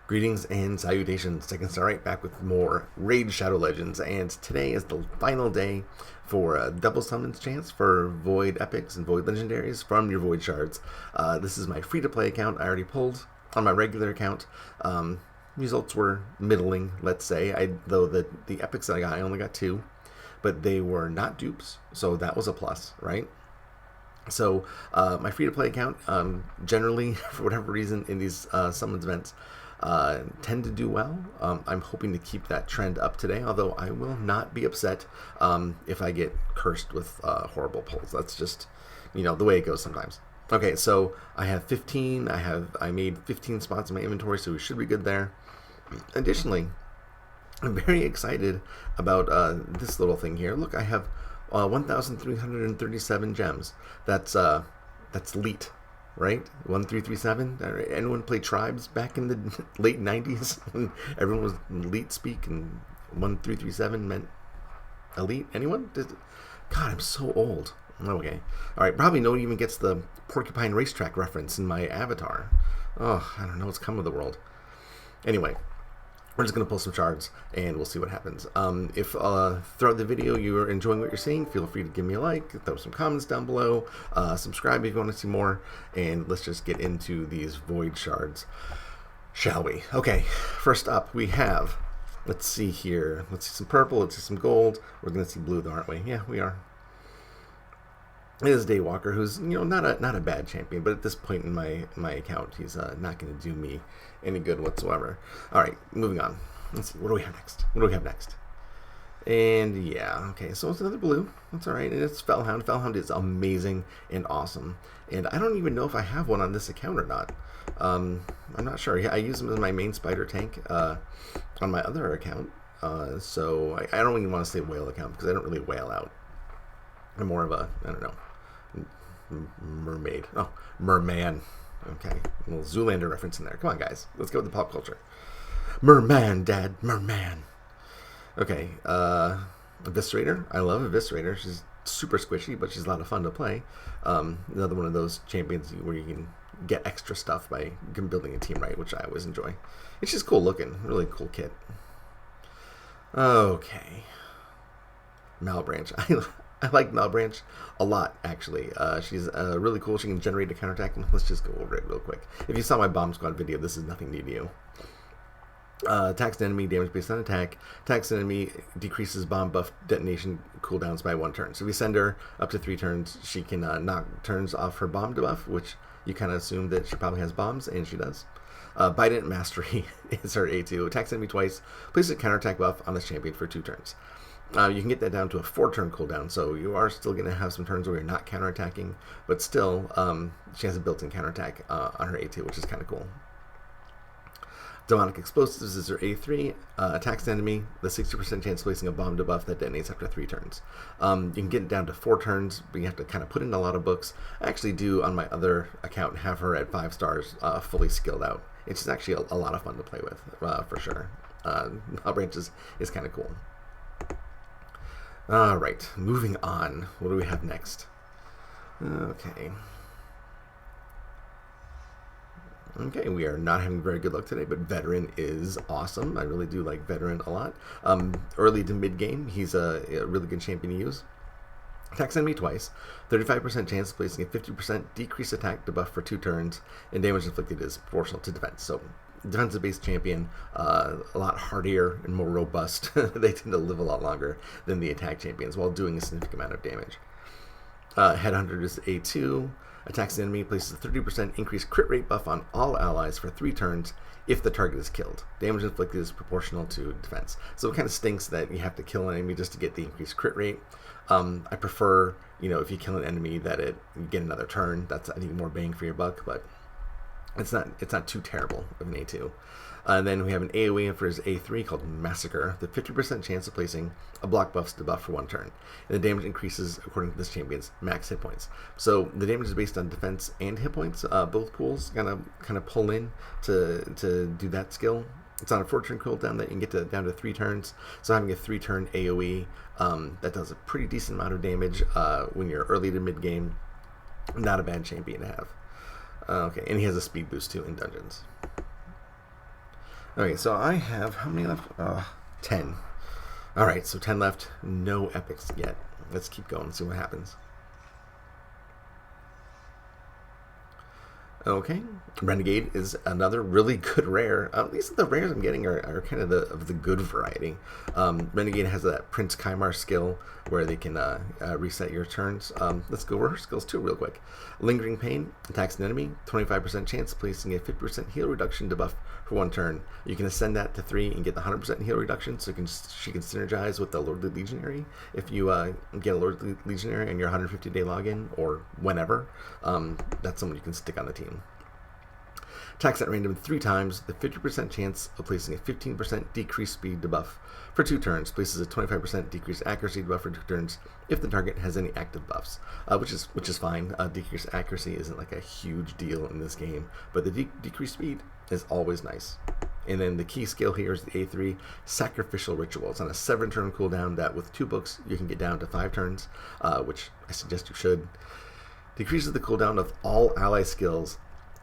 Greetings and salutations. Second Star right back with more Raid Shadow Legends, and today is the final day for a double summons chance for Void Epics and Void Legendaries from your Void Shards. This is my free-to-play account. I already pulled on my regular account. Results were middling, let's say. Though the epics that I got, I only got 2, but they were not dupes, so that was a plus, right? So my free-to-play account, generally, for whatever reason, in these summons events, tend to do well. I'm hoping to keep that trend up today, although I will not be upset if I get cursed with horrible pulls. That's just, the way it goes sometimes. Okay, so I have 15. I made 15 spots in my inventory, so we should be good there. Additionally, I'm very excited about this little thing here. Look, I have 1,337 gems. That's elite. Right? 1337. Anyone play Tribes back in the late 90s when everyone was elite speak and 1337 meant elite? Anyone? God, I'm so old. Okay. Alright, probably no one even gets the Porcupine Racetrack reference in my avatar. Oh, I don't know what's come of the world. Anyway, we're just going to pull some shards, and we'll see what happens. If throughout the video you're enjoying what you're seeing, feel free to give me a like, throw some comments down below, subscribe if you want to see more, and let's just get into these Void Shards, shall we? Okay, first up we have, let's see here, let's see some purple, let's see some gold. We're going to see blue though, aren't we? Yeah, we are. It is Daywalker, who's not a bad champion, but at this point in my account, he's not going to do me any good whatsoever. All right, moving on. Let's see, what do we have next? And yeah, okay, so it's another blue. That's all right, and it's Fellhound. Fellhound is amazing and awesome, and I don't even know if I have one on this account or not. I'm not sure. I use him as my main spider tank on my other account, so I don't even want to say whale account because I don't really whale out. I'm more of a, I don't know, mermaid. Oh, merman. Okay, a little Zoolander reference in there. Come on, guys. Let's go with the pop culture. Merman, Dad. Merman. Okay, Eviscerator. I love Eviscerator. She's super squishy, but she's a lot of fun to play. Another one of those champions where you can get extra stuff by building a team right, which I always enjoy. And she's cool looking. Really cool kit. Okay. Malbranch. I like Malbranch a lot, actually. She's really cool. She can generate a counterattack. Let's just go over it real quick. If you saw my Bomb Squad video, this is nothing new to you. Attacks an enemy, damage based on attack. Attacks an enemy, decreases bomb buff detonation cooldowns by 1 turn. So if we send her up to 3 turns, she can knock turns off her bomb debuff, which you kind of assume that she probably has bombs, and she does. Bident Mastery is her A2. Attacks enemy twice. Places a counterattack buff on this champion for 2 turns. You can get that down to a 4-turn cooldown, so you are still going to have some turns where you're not counterattacking, but still, she has a built-in counterattack on her A2, which is kind of cool. Demonic Explosives is her A3. Attacks the enemy, the 60% chance of placing a bomb debuff that detonates after 3 turns. You can get it down to 4 turns, but you have to kind of put in a lot of books. I actually do, on my other account, have her at 5 stars, fully skilled out. It's just actually a lot of fun to play with, for sure. Malbranch is kind of cool. Alright, moving on. What do we have next? Okay, we are not having very good luck today, but Veteran is awesome. I really do like Veteran a lot. Early to mid-game, he's a really good champion to use. Attacks enemy twice, 35% chance of placing a 50% decreased attack debuff for 2 turns, and damage inflicted is proportional to defense. So, defensive-based champion, a lot hardier and more robust. They tend to live a lot longer than the attack champions while doing a significant amount of damage. Headhunter is A2. Attacks the enemy, places a 30% increased crit rate buff on all allies for 3 turns if the target is killed. Damage inflicted is proportional to defense. So it kind of stinks that you have to kill an enemy just to get the increased crit rate. I prefer, if you kill an enemy that you get another turn. That's, I think, more bang for your buck, but it's not too terrible of an A2. And then we have an AoE for his A3 called Massacre, the 50% chance of placing a block buff's debuff for 1 turn. And the damage increases according to this champion's max hit points. So the damage is based on defense and hit points. Both pools kind of pull in to do that skill. It's on a 4-turn cooldown that you can get down to 3 turns. So having a 3-turn AoE that does a pretty decent amount of damage when you're early to mid game. Not a bad champion to have. Okay, and he has a speed boost too in dungeons. Okay, so I have, how many left? 10. Alright, so 10 left. No epics yet. Let's keep going and see what happens. Okay, Renegade is another really good rare. At least the rares I'm getting are kind of the good variety. Renegade has that Prince Kymar skill where they can reset your turns. Let's go over her skills too real quick. Lingering Pain, attacks an enemy, 25% chance of placing a 50% heal reduction debuff for 1 turn. You can ascend that to 3 and get the 100% heal reduction, so she can synergize with the Lordly Legionary. If you get a Lordly Legionary and your 150-day login, or whenever, that's someone you can stick on the team. Attacks at random 3 times, the 50% chance of placing a 15% decreased speed debuff for 2 turns, places a 25% decreased accuracy debuff for 2 turns if the target has any active buffs, which is fine. Decreased accuracy isn't like a huge deal in this game, but the decreased speed is always nice. And then the key skill here is the A3, Sacrificial Ritual. It's on a 7-turn cooldown that with 2 books you can get down to 5 turns, which I suggest you should. Decreases the cooldown of all ally skills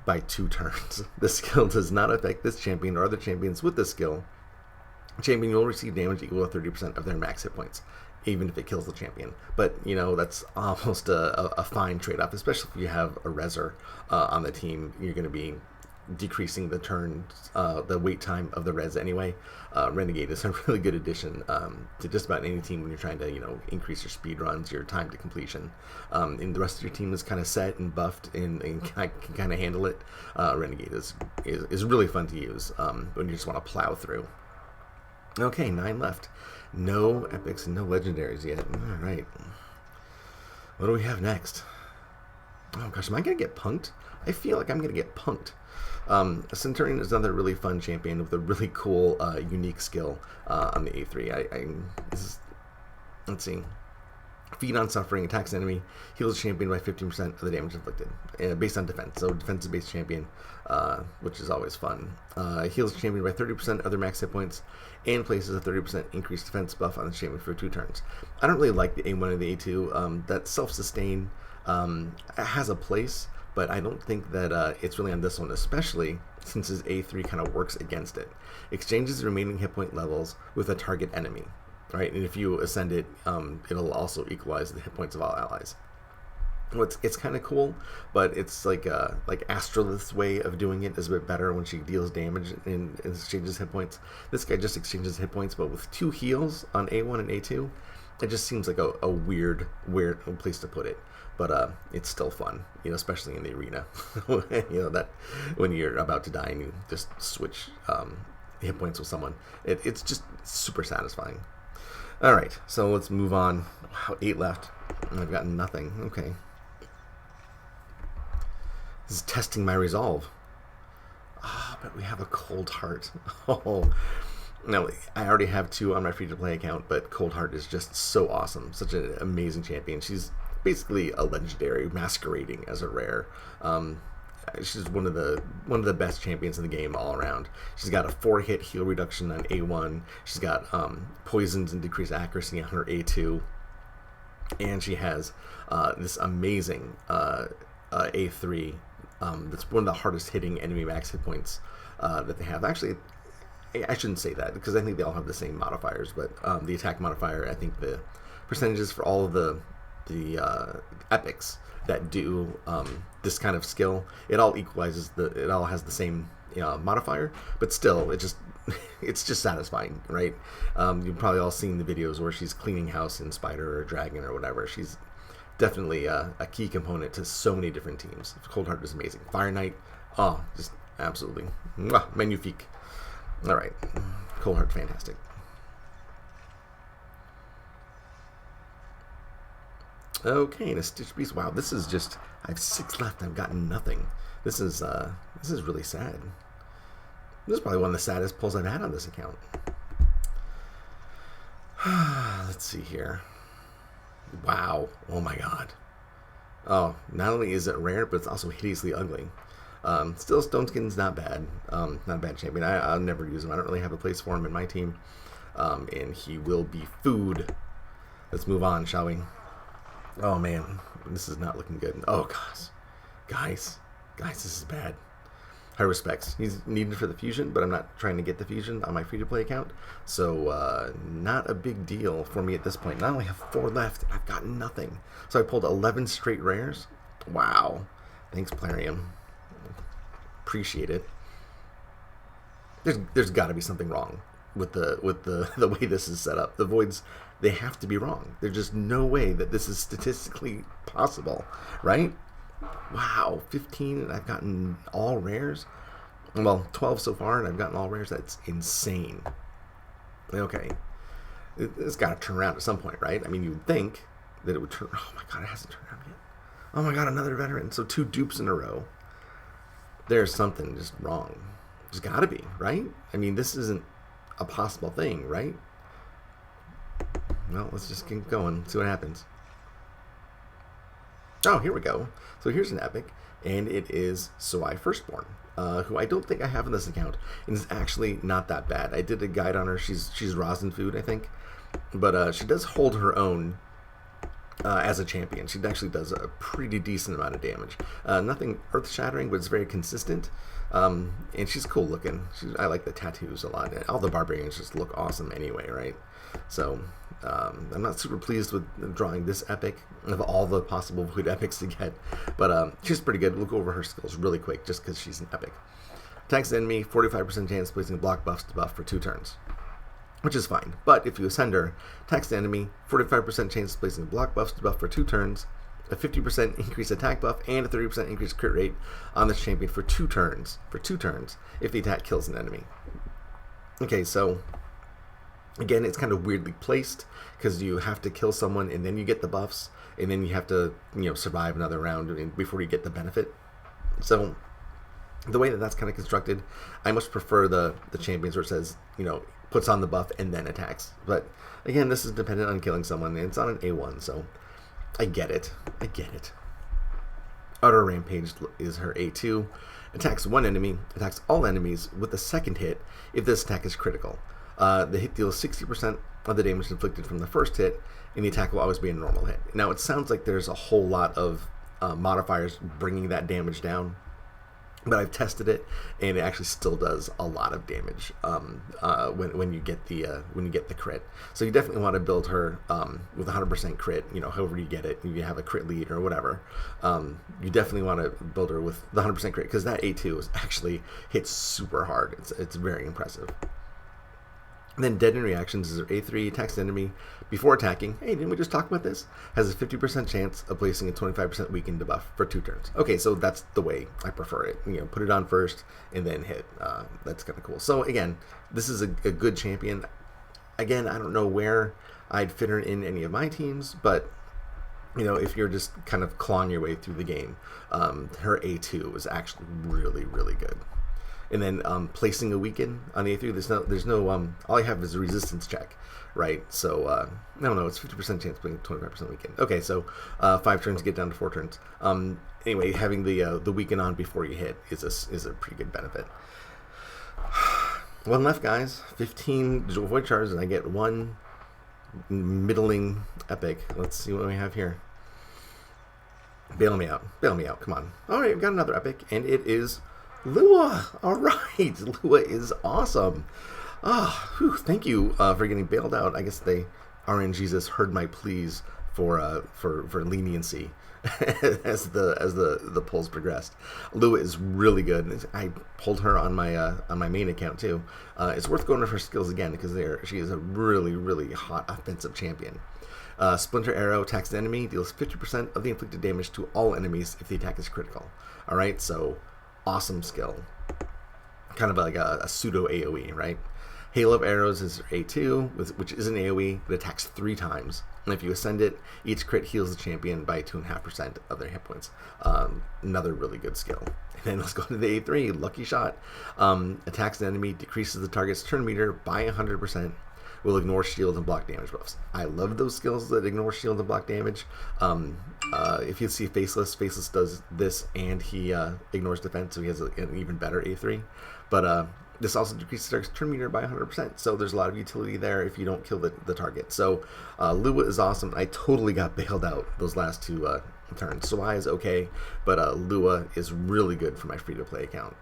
by 2 turns. This skill does not affect this champion or other champions with this skill. Champion will receive damage equal to 30% of their max hit points, even if it kills the champion. But, you know, that's almost a fine trade-off, especially if you have a Reser on the team. You're going to be decreasing the the wait time of the res anyway. Renegade is a really good addition to just about any team when you're trying to, you know, increase your speed runs, your time to completion. And the rest of your team is kind of set and buffed and can kind of handle it. Renegade is really fun to use when you just want to plow through. Okay, 9 left. No epics and no legendaries yet. All right. What do we have next? Oh gosh, am I going to get punked? I feel like I'm going to get punked. Centurion is another really fun champion with a really cool, unique skill on the A3. Let's see. Feed on Suffering, attacks enemy, heals champion by 15% of the damage inflicted, based on defense. So defensive-based champion, which is always fun. Heals champion by 30% of their max hit points, and places a 30% increased defense buff on the champion for 2 turns. I don't really like the A1 and the A2. That self-sustain has a place, but I don't think that it's really on this one, especially since his A3 kind of works against it. Exchanges the remaining hit point levels with a target enemy, right? And if you ascend it, it'll also equalize the hit points of all allies. Well, it's kind of cool, but it's like Astrolith's way of doing it is a bit better when she deals damage and exchanges hit points. This guy just exchanges hit points, but with 2 heals on A1 and A2, it just seems like a weird place to put it. But it's still fun, you know, especially in the arena. You know, that when you're about to die and you just switch hit points with someone, it's just super satisfying. All right, so let's move on. Wow, 8 left. I've gotten nothing. Okay. This is testing my resolve. But we have a Cold Heart. Oh. Now, I already have 2 on my free-to-play account, but Cold Heart is just so awesome. Such an amazing champion. She's basically a legendary masquerading as a rare. She's one of the best champions in the game all around. She's got a 4-hit heal reduction on A1. She's got poisons and decreased accuracy on her A2, and she has this amazing A3. That's one of the hardest hitting enemy max hit points that they have. Actually, I shouldn't say that because I think they all have the same modifiers, but the attack modifier, I think the percentages for all of the epics that do this kind of skill, it all equalizes, it all has the same modifier, but still it's just satisfying, right? You've probably all seen the videos where she's cleaning house in Spider or Dragon or whatever. She's definitely a key component to so many different teams. Cold Heart is amazing. Fire Knight, just absolutely magnifique. All right, Cold Heart, fantastic. Okay, and a Stitch Beast. Wow, this is just, I have 6 left. I've gotten nothing. This is really sad. This is probably one of the saddest pulls I've had on this account. Let's see here. Wow. Oh my god. Oh, not only is it rare, but it's also hideously ugly. Still, Stoneskin's not bad. Not a bad champion. I'll never use him. I don't really have a place for him in my team. And he will be food. Let's move on, shall we? Oh man, this is not looking good. Oh gosh. Guys, this is bad. high respects. He's needed for the fusion, but I'm not trying to get the fusion on my free-to-play account, so not a big deal for me at this point. And I only have 4 left. I've got nothing. So I pulled 11 straight rares. Wow. Thanks, Plarium. Appreciate it. There's got to be something wrong with the way this is set up. The voids, they have to be wrong. There's just no way that this is statistically possible, right? Wow, 15 and I've gotten all rares. Well, 12 so far and I've gotten all rares. That's insane. Okay, it's got to turn around at some point, right? I mean, you'd think that it would turn. Oh my god, it hasn't turned around yet. Oh my god, another veteran. So 2 dupes in a row. There's something just wrong. There's got to be, right? I mean, this isn't a possible thing, right? Well, let's just keep going, see what happens. Oh, here we go. So here's an epic, and it is Soai Firstborn, who I don't think I have in this account, and is actually not that bad. I did a guide on her. She's rosin food, I think, but she does hold her own as a champion. She actually does a pretty decent amount of damage. Nothing earth-shattering, but it's very consistent. And she's cool looking. I like the tattoos a lot. All the barbarians just look awesome anyway, right? So I'm not super pleased with drawing this epic of all the possible Void epics to get, but she's pretty good. We'll go over her skills really quick just because she's an epic. Attacks the enemy, 45% chance of placing block buffs to buff for 2 turns, which is fine. But if you ascend her, attacks the enemy, 45% chance of placing block buffs to buff for 2 turns, a 50% increased attack buff, and a 30% increased crit rate on this champion for 2 turns. For 2 turns, if the attack kills an enemy. Okay, so again, it's kind of weirdly placed because you have to kill someone and then you get the buffs, and then you have to, survive another round before you get the benefit. So the way that that's kind of constructed, I much prefer the champions where it says, puts on the buff and then attacks. But again, this is dependent on killing someone, and it's on an A1, so I get it. Utter Rampage is her A2. Attacks 1 enemy, attacks all enemies with the second hit if this attack is critical. The hit deals 60% of the damage inflicted from the first hit, and the attack will always be a normal hit. Now, it sounds like there's a whole lot of modifiers bringing that damage down, but I've tested it, and it actually still does a lot of damage when you get the crit. So you definitely want to build her with 100% crit. However you get it, you have a crit lead or whatever. You definitely want to build her with the 100% crit because that A2 is actually hits super hard. It's very impressive. And then Deadened Reactions is her A3, attacks the enemy before attacking. Hey, didn't we just talk about this? Has a 50% chance of placing a 25% weakened debuff for 2 turns. Okay, so that's the way I prefer it. Put it on first and then hit. That's kind of cool. So again, this is a good champion. Again, I don't know where I'd fit her in any of my teams, but if you're just kind of clawing your way through the game, her A2 is actually really, really good. And then placing a weaken on the A3, there's no all I have is a resistance check, right? So I don't know, it's 50% chance putting 25% weaken. Okay, so 5 turns get down to 4 turns. Anyway, having the weaken on before you hit is a pretty good benefit. 1 left, guys. 15 Void Charges, and I get 1 middling epic. Let's see what we have here. Bail me out, come on. All right, I've got another epic, and it is Lua. All right, Lua is awesome. Thank you for getting bailed out. I guess they RNGesus heard my pleas for leniency as the polls progressed. Lua is really good. I pulled her on my main account too. It's worth going over her skills again because she is a really, really hot offensive champion. Splinter Arrow attacks the enemy, deals 50% of the inflicted damage to all enemies if the attack is critical. All right, so awesome skill. Kind of like a pseudo AoE, right? Hail of Arrows is A2, which is an AoE. It attacks 3 times. And if you ascend it, each crit heals the champion by 2.5% of their hit points. Another really good skill. And then let's go to the A3, Lucky Shot. Attacks the enemy, decreases the target's turn meter by 100%. Will ignore shield and block damage buffs. I love those skills that ignore shield and block damage. If you see Faceless does this and he ignores defense, so he has an even better A3. But this also decreases target's turn meter by 100%, so there's a lot of utility there if you don't kill the target. So Lua is awesome. I totally got bailed out those last 2 turns. Soai is okay, but Lua is really good for my free-to-play account.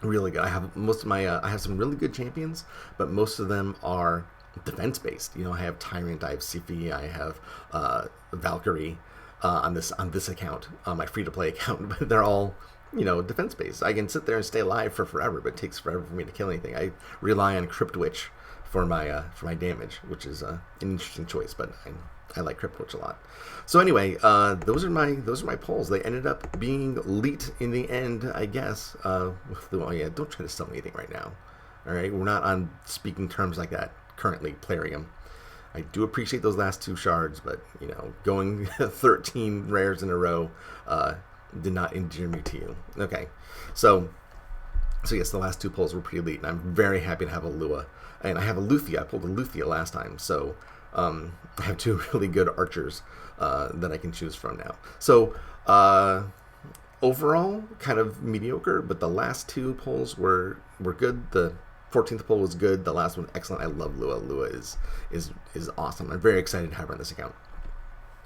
Really good. I have most of my I have some really good champions, but most of them are defense based. You know, I have Tyrant, I have Sifi, I have Valkyrie on this account, on my free to play account, but they're all, you know, defense based. I can sit there and stay alive for forever, but it takes forever for me to kill anything. I rely on Crypt Witch for my damage, which is an interesting choice, but I like Crypt Witch a lot. So anyway, those are my polls. They ended up being leaked in the end, I guess. Oh yeah, don't try to sell me anything right now. All right, we're not on speaking terms like that currently, Plarium. I do appreciate those last 2 shards, but you know, going 13 rares in a row did not endear me to you. Okay, so yes, the last 2 polls were pretty elite, and I'm very happy to have a Lua, and I have a Luthia. I pulled a Luthia last time, so I have 2 really good archers that I can choose from now. So overall, kind of mediocre, but the last 2 polls were good. The 14th poll was good. The last one, excellent. I love Lua. Lua is awesome. I'm very excited to have her on this account.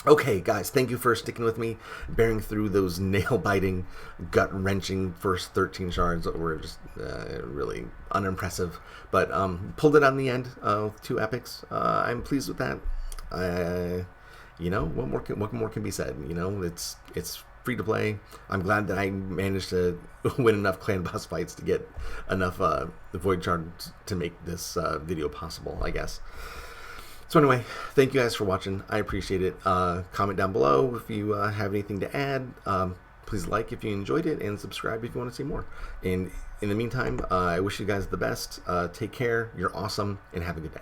Okay, guys, thank you for sticking with me, bearing through those nail-biting, gut-wrenching first 13 shards that were just really unimpressive. But pulled it out in the end with 2 epics. I'm pleased with that. You know, what more can be said? You know, it's free to play. I'm glad that I managed to win enough clan boss fights to get enough void shards to make this video possible, I guess. So anyway, thank you guys for watching. I appreciate it. Comment down below if you have anything to add. Please like if you enjoyed it, and subscribe if you want to see more. And in the meantime, I wish you guys the best. Take care. You're awesome, and have a good day.